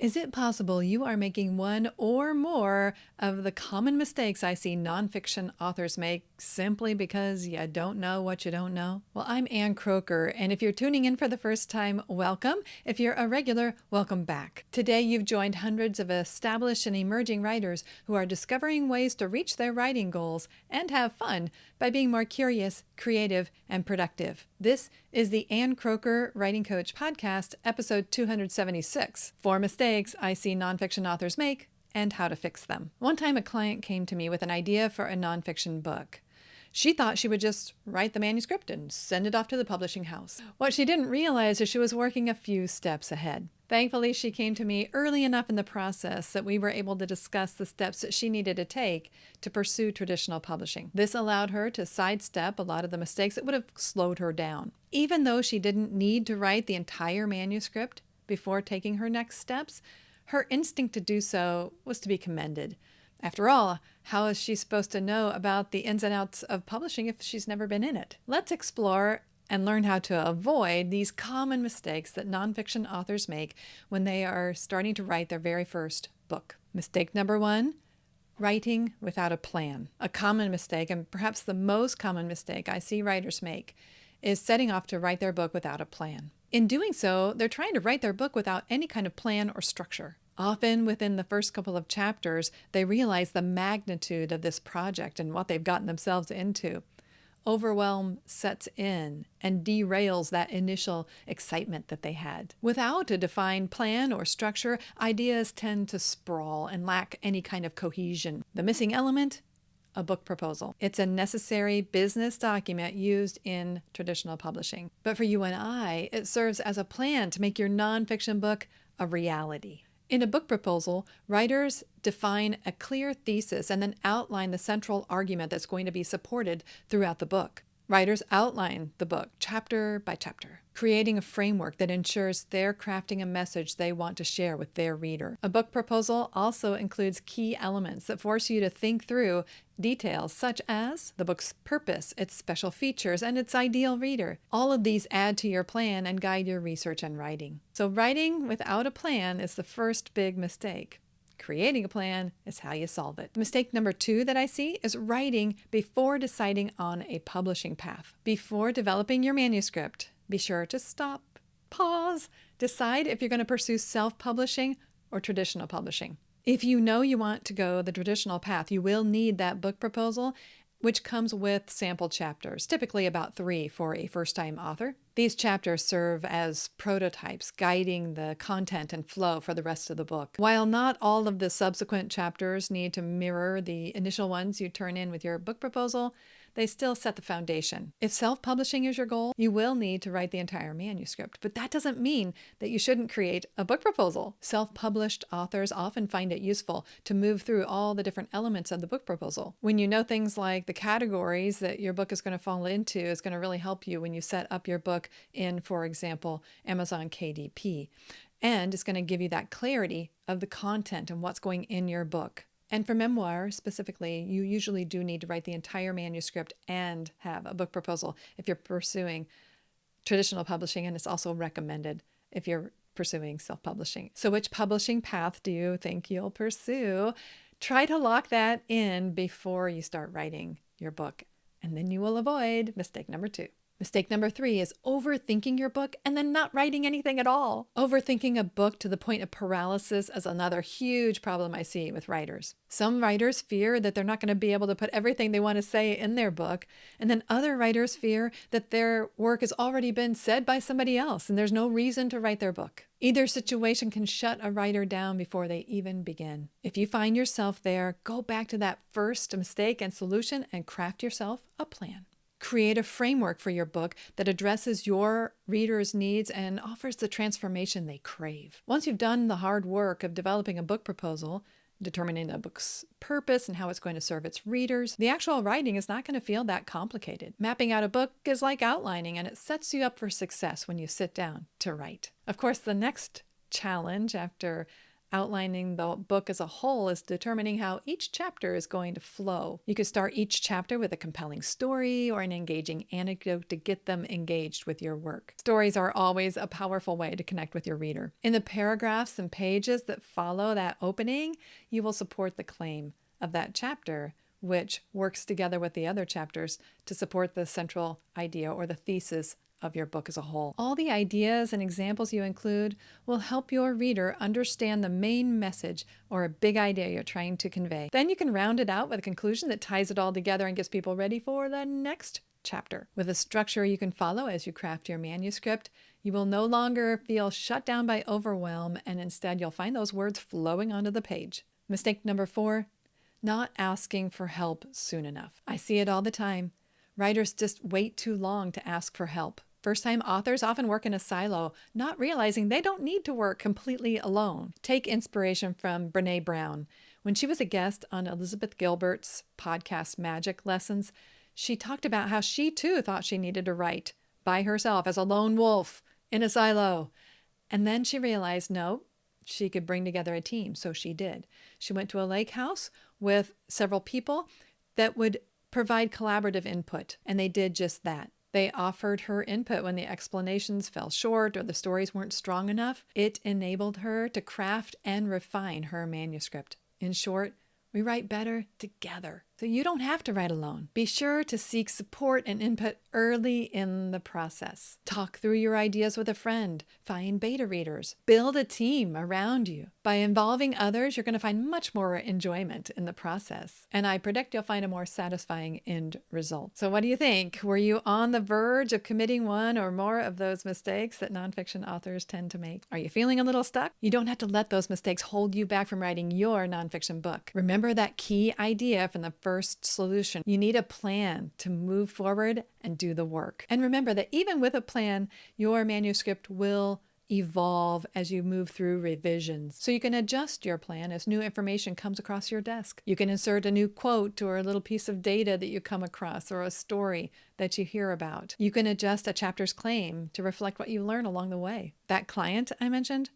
Is it possible you are making one or more of the common mistakes I see nonfiction authors make simply because you don't know what you don't know? Well, I'm Ann Croker, and if you're tuning in for the first time, welcome. If you're a regular, welcome back. Today, you've joined hundreds of established and emerging writers who are discovering ways to reach their writing goals and have fun by being more curious, creative, and productive. This is the Ann Croker Writing Coach Podcast, episode 276, 4 mistakes I see nonfiction authors make and how to fix them. One time a client came to me with an idea for a nonfiction book. She thought she would just write the manuscript and send it off to the publishing house. What she didn't realize is she was working a few steps ahead. Thankfully, she came to me early enough in the process that we were able to discuss the steps that she needed to take to pursue traditional publishing. This allowed her to sidestep a lot of the mistakes that would have slowed her down. Even though she didn't need to write the entire manuscript before taking her next steps, her instinct to do so was to be commended. After all, how is she supposed to know about the ins and outs of publishing if she's never been in it? Let's explore and learn how to avoid these common mistakes that nonfiction authors make when they are starting to write their very first book. Mistake number 1, writing without a plan. A common mistake, and perhaps the most common mistake I see writers make, is setting off to write their book without a plan. In doing so, they're trying to write their book without any kind of plan or structure. Often within the first couple of chapters, they realize the magnitude of this project and what they've gotten themselves into. Overwhelm sets in and derails that initial excitement that they had. Without a defined plan or structure, ideas tend to sprawl and lack any kind of cohesion. The missing element? A book proposal. It's a necessary business document used in traditional publishing. But for you and I, it serves as a plan to make your nonfiction book a reality. In a book proposal, writers define a clear thesis and then outline the central argument that's going to be supported throughout the book. Writers outline the book chapter by chapter, creating a framework that ensures they're crafting a message they want to share with their reader. A book proposal also includes key elements that force you to think through details such as the book's purpose, its special features, and its ideal reader. All of these add to your plan and guide your research and writing. So writing without a plan is the first big mistake. Creating a plan is how you solve it. Mistake number 2 that I see is writing before deciding on a publishing path. Before developing your manuscript, be sure to stop, pause, decide if you're going to pursue self-publishing or traditional publishing. If you know you want to go the traditional path, you will need that book proposal, which comes with sample chapters, typically about 3 for a first-time author. These chapters serve as prototypes, guiding the content and flow for the rest of the book. While not all of the subsequent chapters need to mirror the initial ones you turn in with your book proposal, they still set the foundation. If self-publishing is your goal, you will need to write the entire manuscript, but that doesn't mean that you shouldn't create a book proposal. Self-published authors often find it useful to move through all the different elements of the book proposal. When you know things like the categories that your book is going to fall into, is going to really help you when you set up your book in, for example, Amazon KDP. And it's going to give you that clarity of the content and what's going in your book. And for memoir specifically, you usually do need to write the entire manuscript and have a book proposal if you're pursuing traditional publishing, and it's also recommended if you're pursuing self-publishing. So which publishing path do you think you'll pursue? Try to lock that in before you start writing your book, and then you will avoid mistake number 2. Mistake number 3 is overthinking your book and then not writing anything at all. Overthinking a book to the point of paralysis is another huge problem I see with writers. Some writers fear that they're not going to be able to put everything they want to say in their book, and then other writers fear that their work has already been said by somebody else and there's no reason to write their book. Either situation can shut a writer down before they even begin. If you find yourself there, go back to that first mistake and solution and craft yourself a plan. Create a framework for your book that addresses your readers' needs and offers the transformation they crave. Once you've done the hard work of developing a book proposal, determining the book's purpose and how it's going to serve its readers, the actual writing is not going to feel that complicated. Mapping out a book is like outlining, and it sets you up for success when you sit down to write. Of course, the next challenge after Outlining the book as a whole is determining how each chapter is going to flow. You could start each chapter with a compelling story or an engaging anecdote to get them engaged with your work. Stories are always a powerful way to connect with your reader. In the paragraphs and pages that follow that opening, you will support the claim of that chapter, which works together with the other chapters to support the central idea or the thesis of your book as a whole. All the ideas and examples you include will help your reader understand the main message or a big idea you're trying to convey. Then you can round it out with a conclusion that ties it all together and gets people ready for the next chapter. With a structure you can follow as you craft your manuscript, you will no longer feel shut down by overwhelm, and instead you'll find those words flowing onto the page. Mistake number 4, not asking for help soon enough. I see it all the time. Writers just wait too long to ask for help. First-time authors often work in a silo, not realizing they don't need to work completely alone. Take inspiration from Brené Brown. When she was a guest on Elizabeth Gilbert's podcast Magic Lessons, she talked about how she too thought she needed to write by herself as a lone wolf in a silo. And then she realized, no, she could bring together a team. So she did. She went to a lake house with several people that would provide collaborative input, and they did just that. They offered her input when the explanations fell short or the stories weren't strong enough. It enabled her to craft and refine her manuscript. In short, we write better together. So you don't have to write alone. Be sure to seek support and input early in the process. Talk through your ideas with a friend. Find beta readers. Build a team around you. By involving others, you're going to find much more enjoyment in the process. And I predict you'll find a more satisfying end result. So what do you think? Were you on the verge of committing one or more of those mistakes that nonfiction authors tend to make? Are you feeling a little stuck? You don't have to let those mistakes hold you back from writing your nonfiction book. Remember that key idea from the first solution. You need a plan to move forward and do the work. And remember that even with a plan, your manuscript will evolve as you move through revisions. So you can adjust your plan as new information comes across your desk. You can insert a new quote or a little piece of data that you come across or a story that you hear about. You can adjust a chapter's claim to reflect what you learn along the way. That client I mentioned,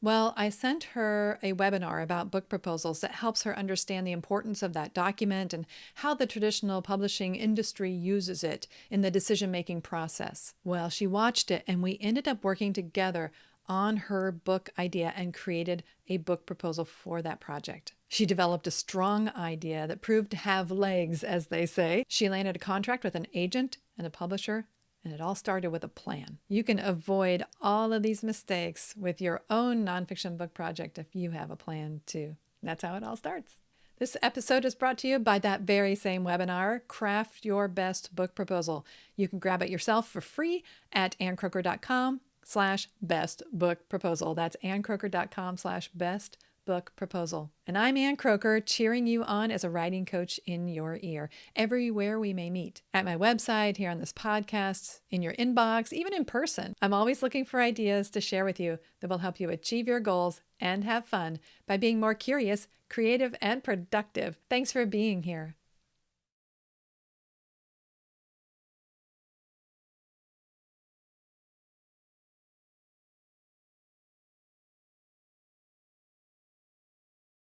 well, I sent her a webinar about book proposals that helps her understand the importance of that document and how the traditional publishing industry uses it in the decision-making process. Well, she watched it and we ended up working together on her book idea and created a book proposal for that project. She developed a strong idea that proved to have legs, as they say. She landed a contract with an agent and a publisher, and it all started with a plan. You can avoid all of these mistakes with your own nonfiction book project if you have a plan too. That's how it all starts. This episode is brought to you by that very same webinar, Craft Your Best Book Proposal. You can grab it yourself for free at anncroker.com/bestbookproposal. That's anncroker.com/bestbookproposal. And I'm Ann Croker, cheering you on as a writing coach in your ear, everywhere we may meet. At my website, here on this podcast, in your inbox, even in person. I'm always looking for ideas to share with you that will help you achieve your goals and have fun by being more curious, creative, and productive. Thanks for being here.